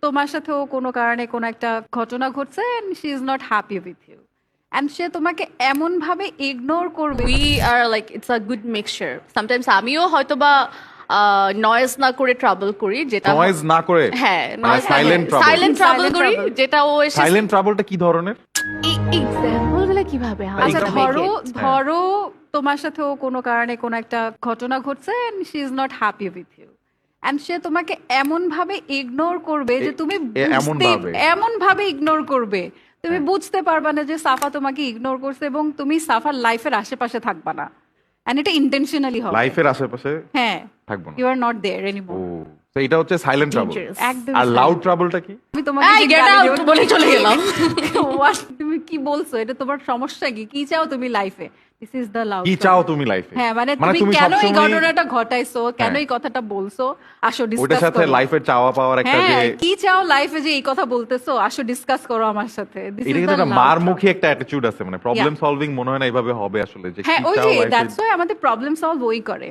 তোমার সাথেও কোনো কারণে কোনো একটা ঘটনা ঘটছে and she is not happy with you and সে তোমাকে এমন ভাবে ইগনোর করবে we are like it's a good mixture sometimes আমিও হয়তোবা নয়েজ না করে ট্রাবল করি যেটা নয়েজ না করে হ্যাঁ silent trouble silent trouble Silent করি trouble. যেটা ও এসে সাইলেন্ট ট্রাবলটা কি ধরনের? এক্সাম্পল গুলো কিভাবে আচ্ছা Example ধরো হ্যাঁ। ধরো তোমার সাথেও কোনো কারণে কোনো একটা ঘটনা ঘটছে and she is not happy with you and সে তোমাকে এমন ভাবে ইগনোর করবে যে তুমি এমন ভাবে ইগনোর করবে তুমি বুঝতে পারবা না যে সাফা তোমাকে ইগনোর করছে এবং তুমি সাফার লাইফের আশেপাশে থাকবা না এন্ড এটা ইন্টেনশনালি হবে লাইফের আশেপাশে হ্যাঁ থাকবো না। ইউ আর নট দেয়ার ও এনিমোর তো এটা হচ্ছে সাইলেন্ট ট্রাবল। Dangerous. একদম আর লাউড ট্রাবলটা কি? আমি তোমাকে এই যে গেট গালি আউট দেব- বলে চলে গেলাম What? তুমি কি বলছো এটা তোমার সমস্যা কি চাও তুমি লাইফে দিস ইজ দ্য লাউড কি চাও তুমি লাইফে? হ্যাঁ মানে তুমি কেন এই সবসময় ঘটনাটা ঘটাইছো কেন হ্যাঁ। এই কথাটা বলছো আসো ওটার ডিসকাস সাথে করো লাইফের চাওয়া পাওয়ার একটা যে হ্যাঁ কি চাও লাইফে যে এই কথা বলতেছো আসো ডিসকাস করো আমার সাথে This এটা is কিন্তু the একটা loud মার talk. মুখী একটা অ্যাটিটিউড আছে, মানে প্রবলেম সলভিং মনে হয় না এইভাবে হবে আসলে, যে হ্যাঁ কি ওই চাও যে life এ- দ্যাটস ওয়াই আমাদের প্রবলেম সলভ ওই করে